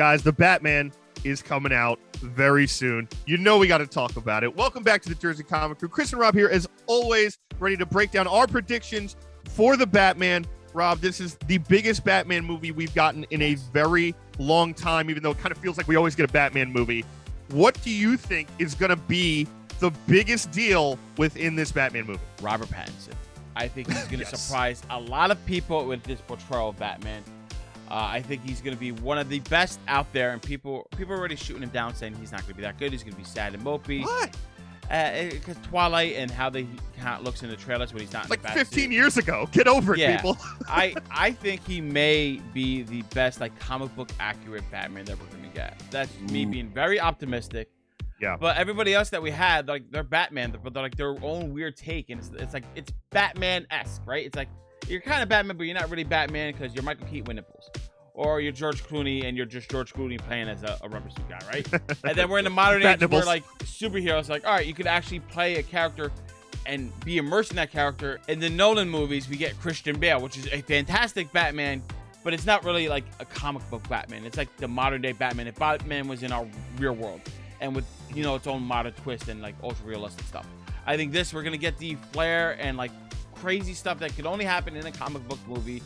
Guys, the Batman is coming out very soon. You know we got to talk about it. Welcome back to the Jersey Comic Crew. Chris and Rob here, as always, ready to break down our predictions for the Batman. Rob, this is the biggest Batman movie we've gotten in a very long time, even though it kind of feels like we always get a Batman movie. What do you think is going to be the biggest deal within this Batman movie? Robert Pattinson. I think he's going to surprise a lot of people with this portrayal of Batman. I think he's going to be one of the best out there, and people are already shooting him down, saying he's not going to be that good. He's going to be sad and mopey. Why? Because Twilight and how it looks in the trailers when he's not in like the 15 years ago. Get over it, people. I think he may be the best comic book accurate Batman that we're going to get. That's me being very optimistic. Yeah. But everybody else that we had, they're Batman, but they're their own weird take, and it's Batman-esque, right? It's like you're kind of Batman, but you're not really Batman because you're Michael Keaton with nipples. Or you're George Clooney, and you're just George Clooney playing as a rubber suit guy, right? And then we're in the modern age where, superheroes, all right, you could actually play a character and be immersed in that character. In the Nolan movies, we get Christian Bale, which is a fantastic Batman, but it's not really like a comic book Batman. It's like the modern-day Batman. If Batman was in our real world and with, its own modern twist and, ultra-realistic stuff. I think we're going to get the flair and, crazy stuff that could only happen in a comic book movie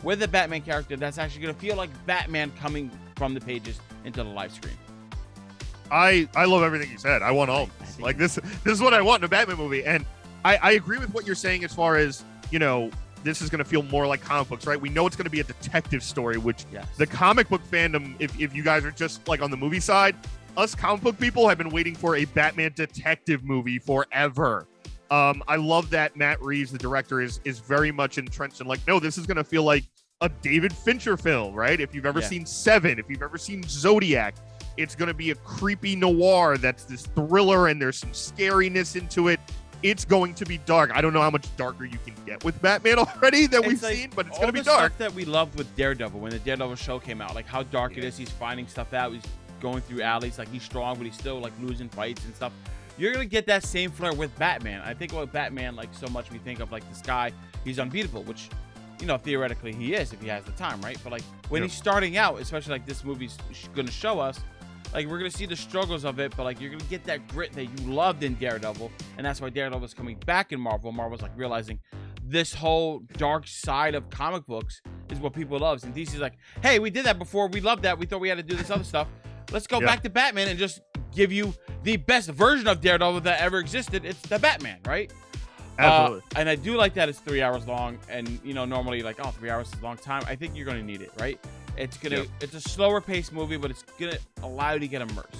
with a Batman character that's actually going to feel like Batman coming from the pages into the live screen. I love everything you said. I want all this. This is what I want in a Batman movie. And I agree with what you're saying as far as, this is going to feel more like comic books, right? We know it's going to be a detective story, which the comic book fandom, if you guys are just on the movie side, us comic book people have been waiting for a Batman detective movie forever. I love that Matt Reeves, the director, is very much entrenched in no, this is going to feel like a David Fincher film, right? If you've ever seen Seven, if you've ever seen Zodiac, it's going to be a creepy noir that's this thriller and there's some scariness into it. It's going to be dark. I don't know how much darker you can get with Batman already that we've seen, but it's going to be dark. Stuff that we loved with Daredevil when the Daredevil show came out, how dark it is. He's finding stuff out. He's going through alleys. He's strong, but he's still losing fights and stuff. You're going to get that same flair with Batman. I think about Batman so much we think of this guy, he's unbeatable, which, theoretically he is if he has the time, right? But when he's starting out, especially this movie's going to show us, we're going to see the struggles of it, but you're going to get that grit that you loved in Daredevil. And that's why Daredevil is coming back in Marvel. Marvel's realizing this whole dark side of comic books is what people love. And DC's hey, we did that before. We loved that. We thought we had to do this other stuff. Let's go back to Batman and just give you the best version of Daredevil that ever existed. It's the Batman, right? Absolutely. And I do like that it's 3 hours long. And, normally 3 hours is a long time. I think you're going to need it, right? It's a slower paced movie, but it's going to allow you to get immersed.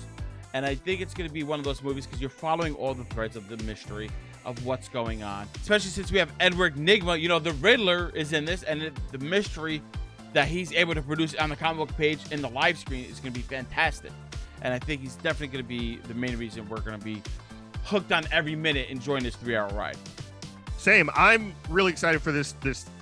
And I think it's going to be one of those movies because you're following all the threads of the mystery of what's going on. Especially since we have Edward Nygma. The Riddler is in this, and the mystery that he's able to produce on the comic book page in the live screen is going to be fantastic. And I think he's definitely going to be the main reason we're going to be hooked on every minute enjoying this 3 hour ride. Same. I'm really excited for this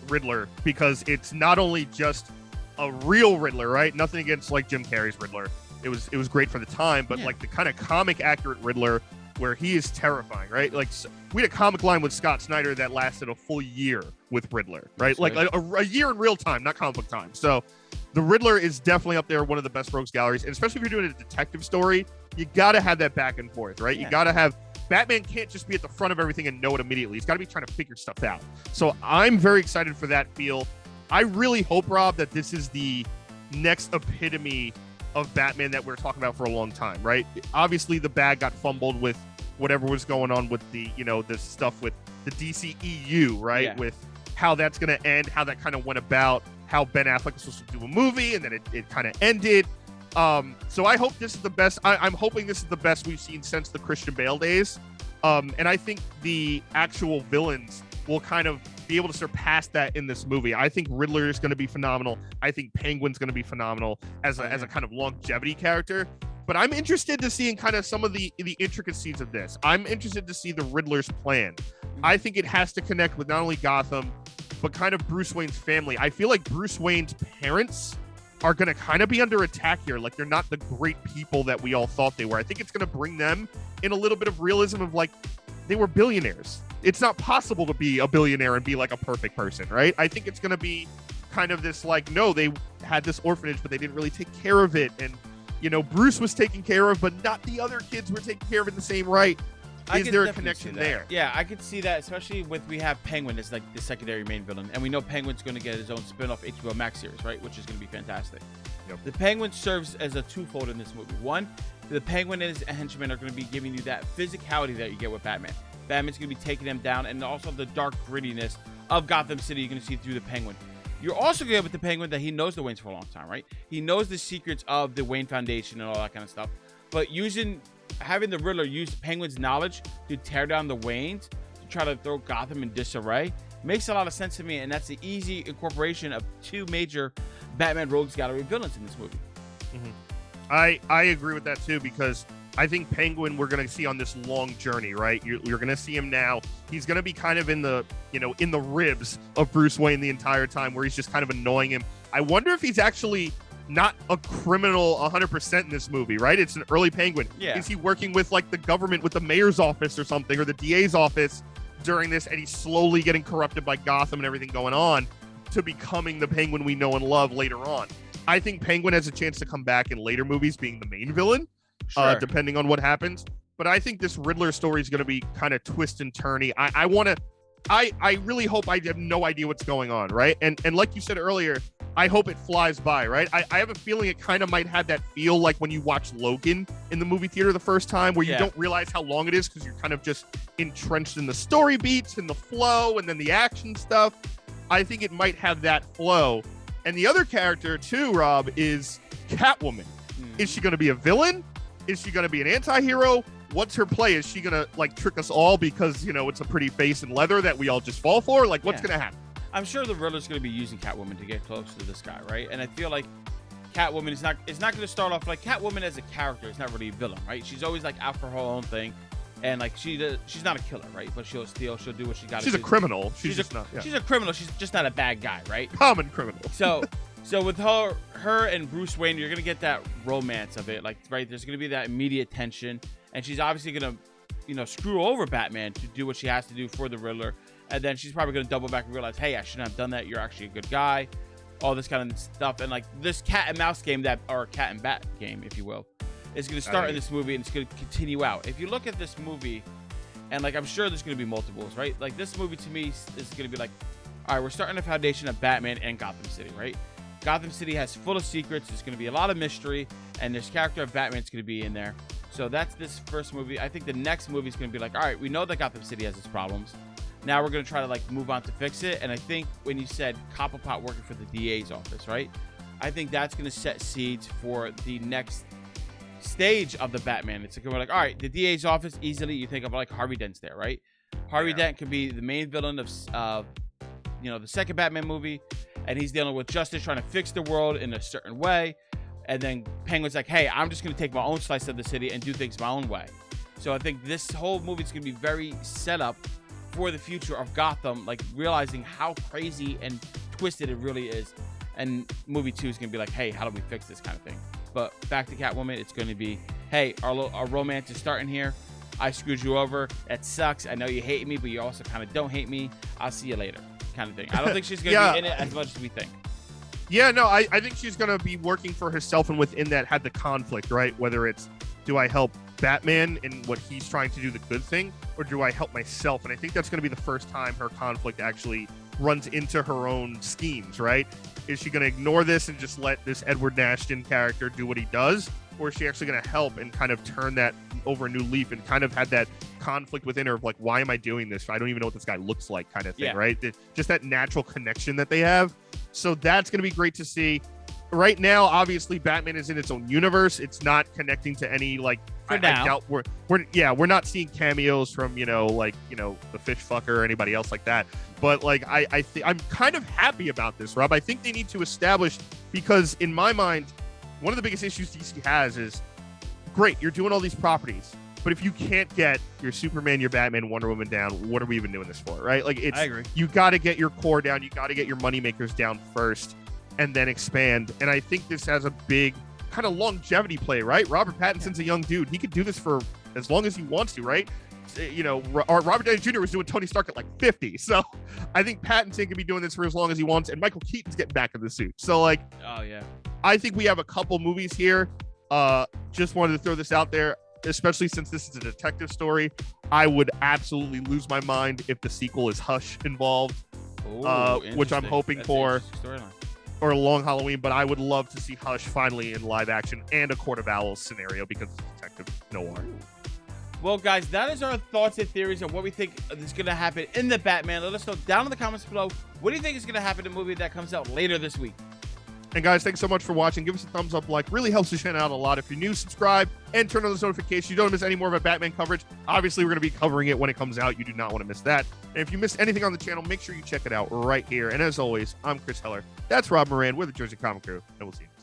Riddler because it's not only just a real Riddler, right? Nothing against Jim Carrey's Riddler. It was great for the time, but the kind of comic accurate Riddler where he is terrifying, right? We had a comic line with Scott Snyder that lasted a full year with Riddler, right? A year in real time, not comic book time. So the Riddler is definitely up there, one of the best rogues galleries. And especially if you're doing a detective story, you got to have that back and forth, right? Yeah. You got to have Batman can't just be at the front of everything and know it immediately. He's got to be trying to figure stuff out. So I'm very excited for that feel. I really hope, Rob, that this is the next epitome of Batman that we're talking about for a long time, right? Obviously, the bag got fumbled with whatever was going on with the, the stuff with the DCEU, right? Yeah. With how that's going to end, how that kind of went about, how Ben Affleck was supposed to do a movie, and then it kind of ended. So I hope this is the best. I'm hoping this is the best we've seen since the Christian Bale days. And I think the actual villains will kind of be able to surpass that in this movie. I think Riddler is going to be phenomenal. I think Penguin's going to be phenomenal as a kind of longevity character. But I'm interested to see in kind of some of the intricacies of this. I'm interested to see the Riddler's plan. I think it has to connect with not only Gotham, but kind of Bruce Wayne's family. I feel like Bruce Wayne's parents are going to kind of be under attack here. They're not the great people that we all thought they were. I think it's going to bring them in a little bit of realism of they were billionaires. It's not possible to be a billionaire and be a perfect person, right? I think it's going to be kind of this like, no, they had this orphanage, but they didn't really take care of it. And, Bruce was taken care of, but not the other kids were taken care of in the same right. Is there a connection there? Yeah, I could see that, especially with we have Penguin as like the secondary main villain, and we know Penguin's going to get his own spin-off HBO Max series, right? Which is going to be fantastic. Yep. The Penguin serves as a twofold in this movie. One, the Penguin and his henchmen are going to be giving you that physicality that you get with Batman. Batman's going to be taking them down, and also the dark grittiness of Gotham City you're going to see through the Penguin. You're also going to get with the Penguin that he knows the Waynes for a long time, right? He knows the secrets of the Wayne Foundation and all that kind of stuff. But having the Riddler use Penguin's knowledge to tear down the Waynes, to try to throw Gotham in disarray, makes a lot of sense to me, and that's the easy incorporation of two major Batman Rogues Gallery villains in this movie. Mm-hmm. I agree with that too, because I think Penguin we're going to see on this long journey, right? You're going to see him now. He's going to be kind of in the ribs of Bruce Wayne the entire time, where he's just kind of annoying him. I wonder if he's actually not a criminal 100% in this movie, right? It's an early Penguin. Yeah. Is he working with like the government, with the mayor's office or something, or the DA's office during this, and he's slowly getting corrupted by Gotham and everything going on to becoming the Penguin we know and love later on? I think Penguin has a chance to come back in later movies being the main villain, depending on what happens. But I think this Riddler story is going to be kind of twist and turny. I really hope. I have no idea what's going on, right? And like you said earlier, I hope it flies by, right? I have a feeling it kind of might have that feel like when you watch Logan in the movie theater the first time, where you don't realize how long it is because you're kind of just entrenched in the story beats and the flow and then the action stuff. I think it might have that flow. And the other character too, Rob, is Catwoman. Is she going to be a villain? Is she going to be an anti-hero? What's her play? Is she going to like trick us all because, it's a pretty face and leather that we all just fall for? Like, what's going to happen? I'm sure the Riddler's going to be using Catwoman to get close to this guy, right? And I feel like Catwoman is not going to start off like Catwoman as a character. It's not really a villain, right? She's always like out for her own thing, and like she's not a killer, right? But she'll steal, she'll do what she got to do. She's a criminal. She's just not. Yeah. She's a criminal. She's just not a bad guy, right? Common criminal. So with her and Bruce Wayne, you're gonna get that romance of it, like, right? There's gonna be that immediate tension, and she's obviously gonna, screw over Batman to do what she has to do for the Riddler. And then she's probably going to double back and realize, hey, I shouldn't have done that. You're actually a good guy. All this kind of stuff. And like this cat and mouse game or cat and bat game, if you will, is going to start in this movie and it's going to continue out. If you look at this movie, and like I'm sure there's going to be multiples, right? Like this movie to me is going to be like, all right, we're starting a foundation of Batman and Gotham City, right? Gotham City has full of secrets. There's going to be a lot of mystery, and this character of Batman's going to be in there. So that's this first movie. I think the next movie is going to be like, all right, we know that Gotham City has its problems. Now we're going to try to like move on to fix it. And I think when you said Cobblepot working for the DA's office, right? I think that's going to set seeds for the next stage of the Batman. It's going to be like, all right, the DA's office, easily you think of like Harvey Dent's there, right? Harvey Dent could be the main villain of, the second Batman movie. And he's dealing with justice, trying to fix the world in a certain way. And then Penguin's like, hey, I'm just going to take my own slice of the city and do things my own way. So I think this whole movie is going to be very set up for the future of Gotham, like realizing how crazy and twisted it really is. And movie 2 is going to be like, hey, how do we fix this kind of thing? But back to Catwoman, it's going to be, hey, our romance is starting here. I screwed you over. That sucks. I know you hate me, but you also kind of don't hate me. I'll see you later, kind of thing. I don't think she's going to be in it as much as we think. Yeah, no, I think she's going to be working for herself, and within that had the conflict, right? Whether it's, do I help Batman in what he's trying to do, the good thing, or do I help myself? And I think that's going to be the first time her conflict actually runs into her own schemes, right? Is she going to ignore this and just let this Edward Nashton character do what he does? Or is she actually going to help and kind of turn that over a new leaf and kind of had that conflict within her of like, why am I doing this? I don't even know what this guy looks like, kind of thing, right? Just that natural connection that they have. So that's going to be great to see. Right now, obviously, Batman is in its own universe. It's not connecting to any like. For now, I doubt we're not seeing cameos from the fish fucker or anybody else like that. But like I'm kind of happy about this, Rob. I think they need to establish, because in my mind, one of the biggest issues DC has is, great, you're doing all these properties, but if you can't get your Superman, your Batman, Wonder Woman down, what are we even doing this for, right? Like I agree. You got to get your core down. You got to get your moneymakers down first, and then expand. And I think this has a big kind of longevity play, right? Robert Pattinson's a young dude. He could do this for as long as he wants to, right? Robert Downey Jr. was doing Tony Stark at like 50. So I think Pattinson can be doing this for as long as he wants, and Michael Keaton's getting back in the suit. So like, oh yeah, I think we have a couple movies here. Just wanted to throw this out there, especially since this is a detective story. I would absolutely lose my mind if the sequel is Hush involved, which I'm hoping for, or a Long Halloween. But I would love to see Hush finally in live action and a Court of Owls scenario because it's detective noir. Well, guys, that is our thoughts and theories on what we think is going to happen in the Batman. Let us know down in the comments below. What do you think is going to happen in the movie that comes out later this week? And guys, thanks so much for watching. Give us a thumbs up, really helps the channel out a lot. If you're new, subscribe and turn on those notifications. You don't miss any more of our Batman coverage. Obviously, we're going to be covering it when it comes out. You do not want to miss that. And if you missed anything on the channel, make sure you check it out right here. And as always, I'm Chris Heller. That's Rob Moran. We're the Jersey Comic Crew, and we'll see you.